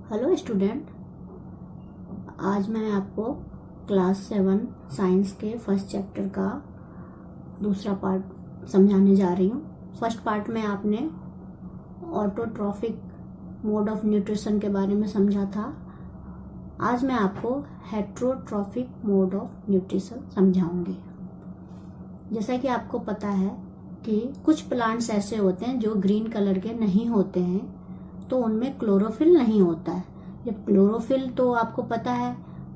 Hello student, आज मैं आपको क्लास 7 साइंस के फर्स्ट चैप्टर का दूसरा पार्ट समझाने जा रही हूँ। फर्स्ट पार्ट में आपने ऑटोट्रॉफिक मोड ऑफ न्यूट्रिशन के बारे में समझा था। आज मैं आपको हेट्रोट्रॉफिक मोड ऑफ न्यूट्रिशन समझाऊंगी। जैसा कि आपको पता है कि कुछ प्लांट्स ऐसे होते हैं जो ग्रीन कलर के नहीं होते हैं, तो उनमें क्लोरोफिल नहीं होता है। जब क्लोरोफिल, तो आपको पता है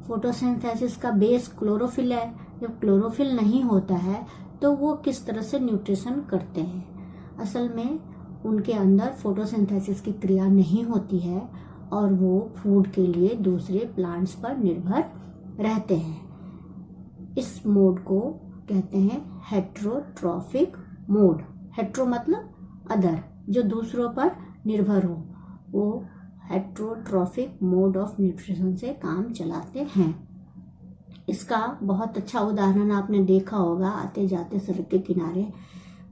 फोटोसिंथेसिस का बेस क्लोरोफिल है। जब क्लोरोफिल नहीं होता है तो वो किस तरह से न्यूट्रिशन करते हैं। असल में उनके अंदर फोटोसिंथेसिस की क्रिया नहीं होती है और वो फूड के लिए दूसरे प्लांट्स पर निर्भर रहते हैं। इस मोड को कहते हैं हेट्रोट्रॉफिक मोड। हेट्रो मतलब अदर, जो दूसरों पर निर्भर हो, वो हेट्रोट्रॉफिक मोड ऑफ न्यूट्रिशन से काम चलाते हैं। इसका बहुत अच्छा उदाहरण आपने देखा होगा, आते जाते सड़क के किनारे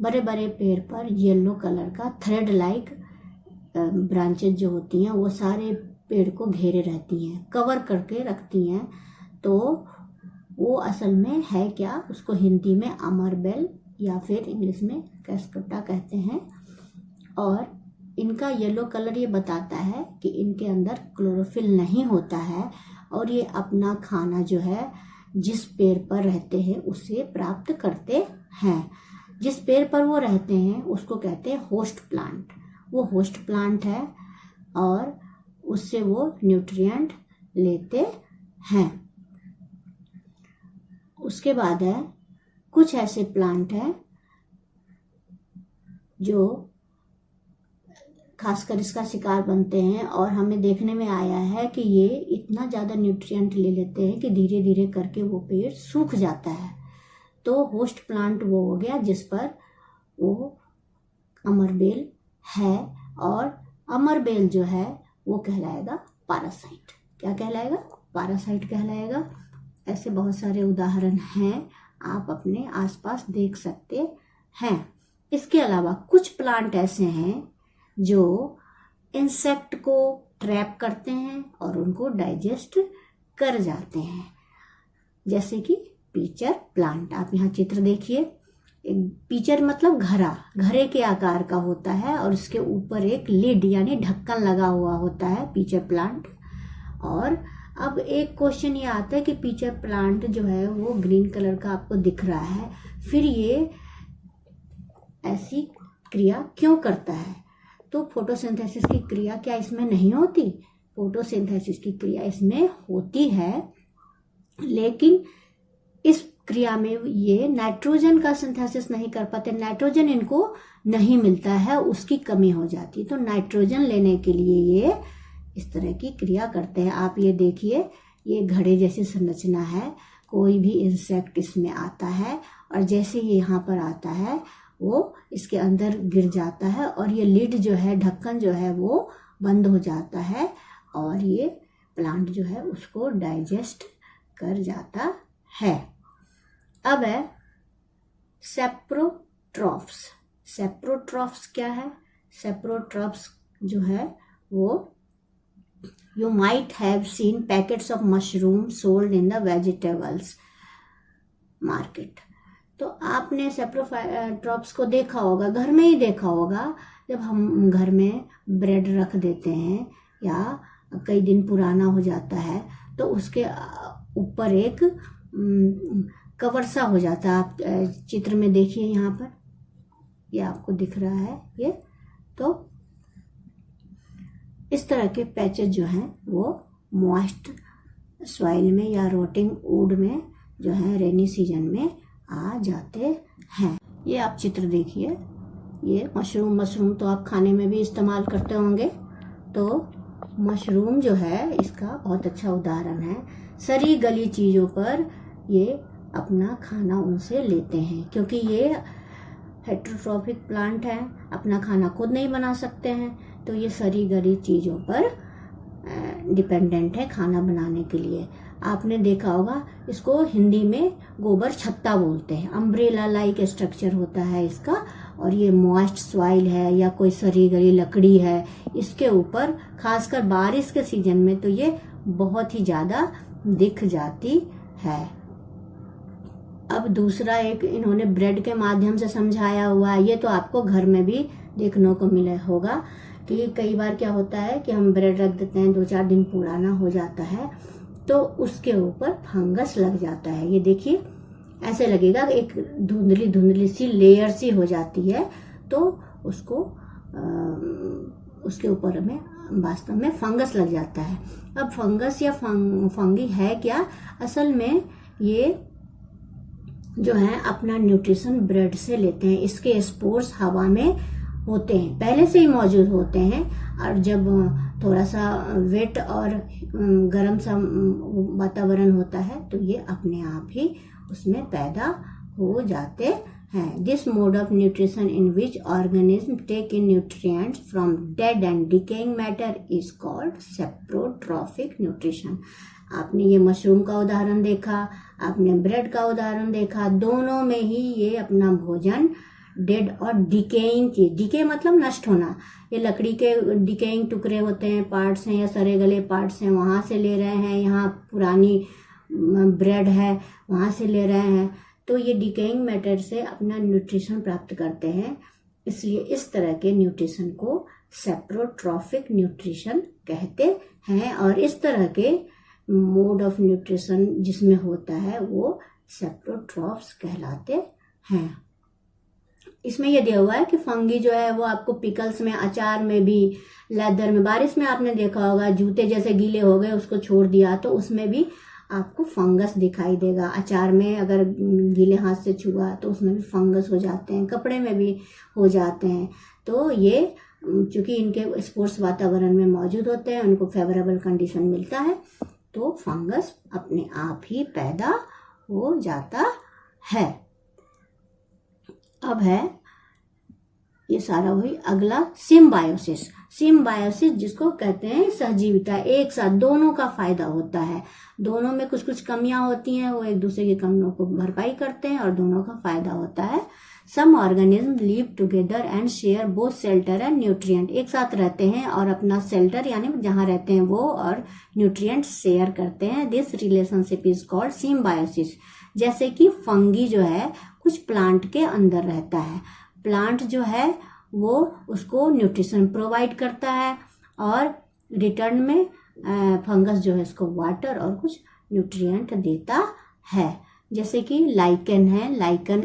बड़े बड़े पेड़ पर येलो कलर का थ्रेड लाइक ब्रांचेज जो होती हैं वो सारे पेड़ को घेरे रहती हैं, कवर करके रखती हैं। तो वो असल में है क्या, उसको हिंदी में अमरबेल या फिर इंग्लिश में कैस्कटा कहते हैं। और इनका येलो कलर ये बताता है कि इनके अंदर क्लोरोफिल नहीं होता है और ये अपना खाना जो है जिस पेड़ पर रहते हैं उससे प्राप्त करते हैं। जिस पेड़ पर वो रहते हैं उसको कहते हैं होस्ट प्लांट। वो होस्ट प्लांट है और उससे वो न्यूट्रिएंट लेते हैं। उसके बाद है कुछ ऐसे प्लांट हैं जो खासकर इसका शिकार बनते हैं और हमें देखने में आया है कि ये इतना ज़्यादा न्यूट्रिएंट ले लेते हैं कि धीरे धीरे करके वो पेड़ सूख जाता है। तो होस्ट प्लांट वो हो गया जिस पर वो अमरबेल है, और अमरबेल जो है वो कहलाएगा पैरासाइट। क्या कहलाएगा? पैरासाइट कहलाएगा। ऐसे बहुत सारे उदाहरण हैं, आप अपने आसपास देख सकते हैं। इसके अलावा कुछ प्लांट ऐसे हैं जो इंसेक्ट को ट्रैप करते हैं और उनको डाइजेस्ट कर जाते हैं, जैसे कि पीचर प्लांट। आप यहाँ चित्र देखिए। पीचर मतलब घरे के आकार का होता है और उसके ऊपर एक लिड यानी ढक्कन लगा हुआ होता है पीचर प्लांट। और अब एक क्वेश्चन ये आता है कि पीचर प्लांट जो है वो ग्रीन कलर का आपको दिख रहा है, फिर ये ऐसी क्रिया क्यों करता है? तो फोटोसिंथेसिस की क्रिया क्या इसमें नहीं होती? फोटोसिंथेसिस की क्रिया इसमें होती है, लेकिन इस क्रिया में ये नाइट्रोजन का सिंथेसिस नहीं कर पाते। नाइट्रोजन इनको नहीं मिलता है, उसकी कमी हो जाती है। तो नाइट्रोजन लेने के लिए ये इस तरह की क्रिया करते हैं। आप ये देखिए, ये घड़े जैसी संरचना है। कोई भी इंसेक्ट इसमें आता है और जैसे ये यहाँ पर आता है वो इसके अंदर गिर जाता है और ये लिड जो है, ढक्कन जो है वो बंद हो जाता है और ये प्लांट जो है उसको डाइजेस्ट कर जाता है। अब है सेप्रोट्रॉफ्स। सेप्रोट्रॉफ्स क्या है? सेप्रोट्रॉफ्स जो है वो you might have seen packets of mushroom sold in the vegetables market. तो आपने सेप्रोट्रॉफ्स को देखा होगा, घर में ही देखा होगा। जब हम घर में ब्रेड रख देते हैं या कई दिन पुराना हो जाता है तो उसके ऊपर एक कवर सा हो जाता है। आप चित्र में देखिए, यहाँ पर ये आपको दिख रहा है ये। तो इस तरह के पैचेज जो हैं वो मॉइस्ट सॉइल में या रोटिंग वुड में जो है रेनी सीजन में आ जाते हैं। ये आप चित्र देखिए, ये मशरूम तो आप खाने में भी इस्तेमाल करते होंगे। तो मशरूम जो है इसका बहुत अच्छा उदाहरण है। सड़ी गली चीज़ों पर ये अपना खाना उनसे लेते हैं, क्योंकि ये हेट्रोट्रॉफिक प्लांट है, अपना खाना खुद नहीं बना सकते हैं, तो ये सड़ी गली चीज़ों पर डिपेंडेंट है खाना बनाने के लिए। आपने देखा होगा, इसको हिंदी में गोबर छत्ता बोलते हैं। अम्ब्रेला लाइक स्ट्रक्चर होता है इसका और ये मॉइस्ट सॉइल है या कोई सड़ी गली लकड़ी है, इसके ऊपर खासकर बारिश के सीजन में तो ये बहुत ही ज़्यादा दिख जाती है। अब दूसरा एक इन्होंने ब्रेड के माध्यम से समझाया हुआ है, ये तो आपको घर में भी देखने को मिला होगा कि कई बार क्या होता है कि हम ब्रेड रख देते हैं, 2-4 दिन पुराना हो जाता है तो उसके ऊपर फंगस लग जाता है। ये देखिए ऐसे लगेगा, एक धुंधली धुंधली सी लेयर सी हो जाती है, तो उसको उसके ऊपर में वास्तव में फंगस लग जाता है। अब फंगस या फंगी है क्या? असल में ये जो है अपना न्यूट्रिशन ब्रेड से लेते हैं। इसके स्पोर्स हवा में होते हैं, पहले से ही मौजूद होते हैं, और जब थोड़ा सा वेट और गर्म सा वातावरण होता है तो ये अपने आप ही उसमें पैदा हो जाते हैं। This mode of nutrition in which organism take in nutrients from dead and decaying matter is called saprotrophic nutrition. आपने ये मशरूम का उदाहरण देखा, आपने ब्रेड का उदाहरण देखा, दोनों में ही ये अपना भोजन डेड और डिकेइंग की, डिके मतलब नष्ट होना, ये लकड़ी के डिकेइंग टुकड़े होते हैं, पार्ट्स हैं या सड़े गले पार्ट्स हैं, वहाँ से ले रहे हैं, यहाँ पुरानी ब्रेड है वहाँ से ले रहे हैं, तो ये डिकेइंग मैटर से अपना न्यूट्रिशन प्राप्त करते हैं। इसलिए इस तरह के न्यूट्रिशन को सेप्रोट्रॉफिक न्यूट्रिशन कहते हैं, और इस तरह के मोड ऑफ न्यूट्रिशन जिसमें होता है वो सेप्रोट्रॉफ्स कहलाते हैं। इसमें यह दिया हुआ है कि फंगी जो है वो आपको पिकल्स में, अचार में भी, लेदर में, बारिश में आपने देखा होगा जूते जैसे गीले हो गए उसको छोड़ दिया तो उसमें भी आपको फंगस दिखाई देगा। अचार में अगर गीले हाथ से छुआ तो उसमें भी फंगस हो जाते हैं, कपड़े में भी हो जाते हैं। तो ये चूंकि इनके स्पोर्स वातावरण में मौजूद होते हैं, उनको फेवरेबल कंडीशन मिलता है, तो फंगस अपने आप ही पैदा हो जाता है। अब है ये सारा हुई अगला सिम्बायोसिस। सिम्बायोसिस जिसको कहते हैं सहजीविता, एक साथ दोनों का फायदा होता है, दोनों में कुछ कुछ कमियां होती हैं, वो एक दूसरे की कमियों को भरपाई करते हैं और दोनों का फायदा होता है। Some organism live together and share both shelter and nutrient, एक साथ रहते हैं और अपना शेल्टर यानी जहां रहते हैं वो और न्यूट्रिएंट शेयर करते हैं। This relationship is called symbiosis. जैसे कि फंगी जो है कुछ प्लांट के अंदर रहता है, प्लांट जो है वो उसको न्यूट्रिशन प्रोवाइड करता है और रिटर्न में फंगस जो है इसको वाटर और कुछ न्यूट्रिएंट देता है। जैसे कि लाइकन है, लाइकन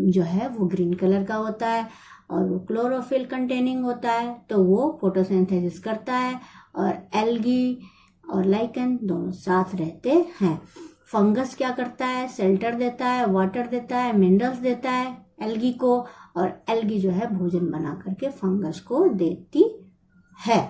जो है वो ग्रीन कलर का होता है और वो क्लोरोफिल कंटेनिंग होता है, तो वो फोटोसिंथेसिस करता है, और एल्गी और लाइकन दोनों साथ रहते हैं। फंगस क्या करता है? शेल्टर देता है, वाटर देता है, मिनरल्स देता है एल्गी को, और एल्गी जो है भोजन बना करके फंगस को देती है।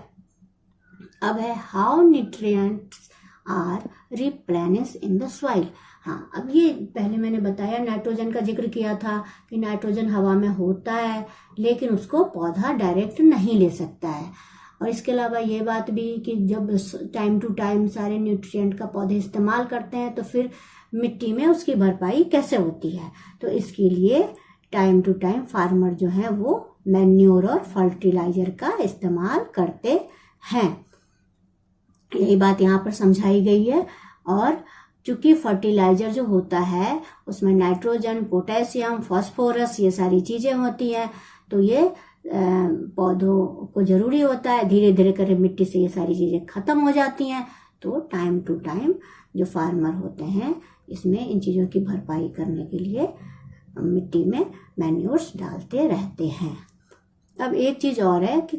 अब है how nutrients are replenish in the soil. हाँ, अब ये पहले मैंने बताया, नाइट्रोजन का जिक्र किया था कि नाइट्रोजन हवा में होता है लेकिन उसको पौधा डायरेक्ट नहीं ले सकता है। और इसके अलावा ये बात भी कि जब टाइम टू टाइम सारे न्यूट्रिएंट का पौधे इस्तेमाल करते हैं तो फिर मिट्टी में उसकी भरपाई कैसे होती है, तो इसके लिए टाइम टू टाइम फार्मर जो है वो मैन्योर और फर्टिलाइजर का इस्तेमाल करते हैं। यही बात यहाँ पर समझाई गई है। और चूंकि फर्टिलाइजर जो होता है उसमें नाइट्रोजन, पोटेशियम, फास्फोरस ये सारी चीजें होती हैं, तो ये पौधों को जरूरी होता है। धीरे धीरे कर मिट्टी से ये सारी चीजें खत्म हो जाती हैं, तो टाइम टू टाइम जो फार्मर होते हैं इसमें इन चीजों की भरपाई करने के लिए मिट्टी में मैन्योर्स डालते रहते हैं। अब एक चीज और है कि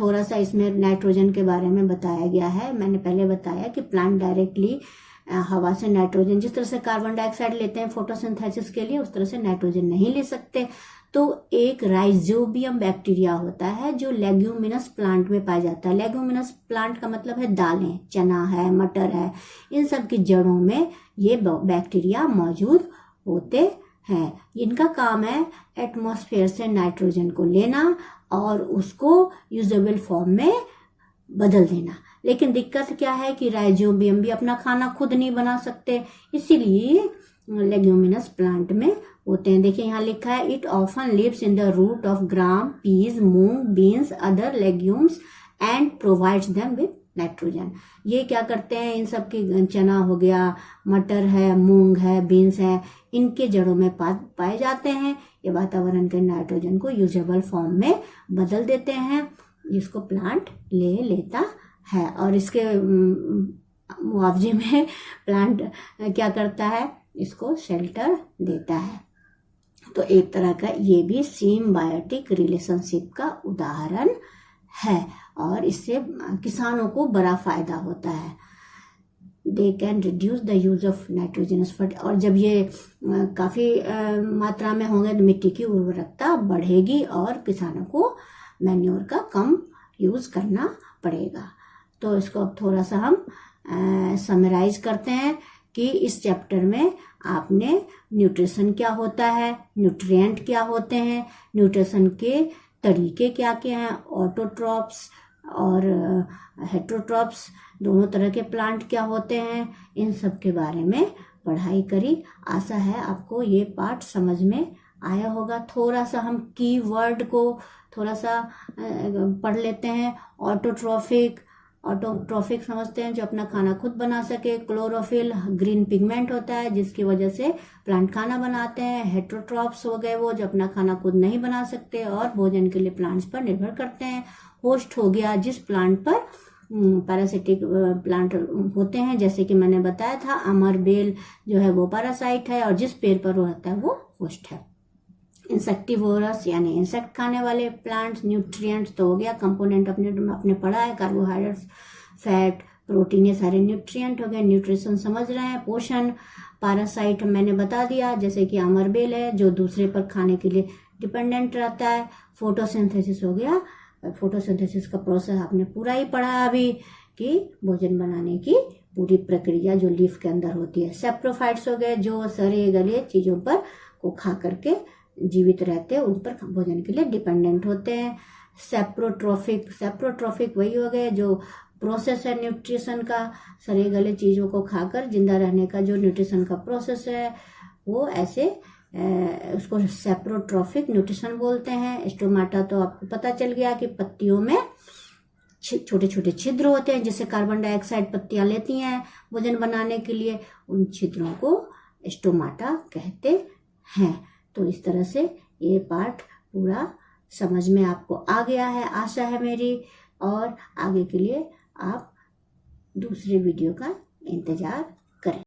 थोड़ा सा इसमें नाइट्रोजन के बारे में बताया गया है। मैंने पहले बताया कि प्लांट डायरेक्टली हवा से नाइट्रोजन, जिस तरह से कार्बन डाइऑक्साइड लेते हैं फोटोसिंथेसिस के लिए, उस तरह से नाइट्रोजन नहीं ले सकते। तो एक राइजोबियम बैक्टीरिया होता है जो लेग्यूमिनस प्लांट में पाया जाता है। लेग्यूमिनस प्लांट का मतलब है दालें, चना है, मटर है, इन सब की जड़ों में ये बैक्टीरिया मौजूद होते हैं। इनका काम है एटमॉस्फेयर से नाइट्रोजन को लेना और उसको यूजेबल फॉर्म में बदल देना। लेकिन दिक्कत क्या है कि राइजोबियम भी अपना खाना खुद नहीं बना सकते, इसीलिए लेग्यूमिनस प्लांट में होते हैं। देखिए यहाँ लिखा है it often lives in the root of gram, peas, moong, beans, other legumes and provides them with nitrogen. ये क्या करते हैं, इन सब के चना हो गया, मटर है, मूंग है, बीन्स है, इनके जड़ों में पाए जाते हैं। ये वातावरण के नाइट्रोजन को यूजेबल फॉर्म में बदल देते हैं, जिसको प्लांट ले लेता है। और इसके मुआवजे में प्लांट क्या करता है, इसको शेल्टर देता है। तो एक तरह का ये भी सिम्बायोटिक रिलेशनशिप का उदाहरण है और इससे किसानों को बड़ा फायदा होता है। They can reduce the use of nitrogenous fertiliser. और जब ये काफ़ी मात्रा में होंगे तो मिट्टी की उर्वरकता बढ़ेगी और किसानों को मैन्योर का कम यूज करना पड़ेगा। तो इसको अब थोड़ा सा हम समराइज करते हैं कि इस चैप्टर में आपने न्यूट्रिशन क्या होता है, न्यूट्रिएंट क्या होते हैं, न्यूट्रिशन के तरीके क्या क्या हैं, ऑटोट्रॉप्स और हेट्रोट्रॉप्स दोनों तरह के प्लांट क्या होते हैं, इन सब के बारे में पढ़ाई करी। आशा है आपको ये पार्ट समझ में आया होगा। थोड़ा सा हम कीवर्ड को थोड़ा सा पढ़ लेते हैं। ऑटोट्रॉफिक समझते हैं, जो अपना खाना खुद बना सके। क्लोरोफिल ग्रीन पिगमेंट होता है जिसकी वजह से प्लांट खाना बनाते हैं। हेट्रोट्रॉप्स हो गए वो जो अपना खाना खुद नहीं बना सकते और भोजन के लिए प्लांट्स पर निर्भर करते हैं। होस्ट हो गया जिस प्लांट पर पैरासिटिक प्लांट होते हैं, जैसे कि मैंने बताया था अमर बेल जो है वो पैरासाइट है और जिस पेड़ पर वो रहता है वो होस्ट है। इंसेक्टिवोरस यानी इंसेक्ट खाने वाले प्लांट्स। न्यूट्रिएंट्स तो हो गया, कंपोनेंट अपने पढ़ा है, कार्बोहाइड्रेट्स, फैट, प्रोटीन, ये सारे न्यूट्रिएंट हो गए। न्यूट्रिशन समझ रहे हैं। पोषण, पैरासाइट मैंने बता दिया, जैसे कि अमरबेल है जो दूसरे पर खाने के लिए डिपेंडेंट रहता है। फोटोसिंथेसिस हो गया, फोटोसिंथेसिस का प्रोसेस आपने पूरा ही पढ़ा अभी कि भोजन बनाने की पूरी प्रक्रिया जो लीफ के अंदर होती है। सेप्रोफाइट्स हो गए जो सड़े गले चीजों पर को खा करके जीवित रहते हैं, उन पर भोजन के लिए डिपेंडेंट होते हैं। सेप्रोट्रॉफिक वही हो गए जो प्रोसेस है न्यूट्रिशन का, सड़े गले चीज़ों को खाकर जिंदा रहने का जो न्यूट्रिशन का प्रोसेस है वो ऐसे उसको सेप्रोट्रॉफिक न्यूट्रिशन बोलते हैं। स्टोमाटा तो आपको पता चल गया कि पत्तियों में छोटे छोटे छिद्र होते हैं जिससे कार्बन डाइऑक्साइड पत्तियां लेती हैं भोजन बनाने के लिए, उन छिद्रों को स्टोमाटा कहते हैं। तो इस तरह से ये पार्ट पूरा समझ में आपको आ गया है, आशा है मेरी। और आगे के लिए आप दूसरे वीडियो का इंतजार करें।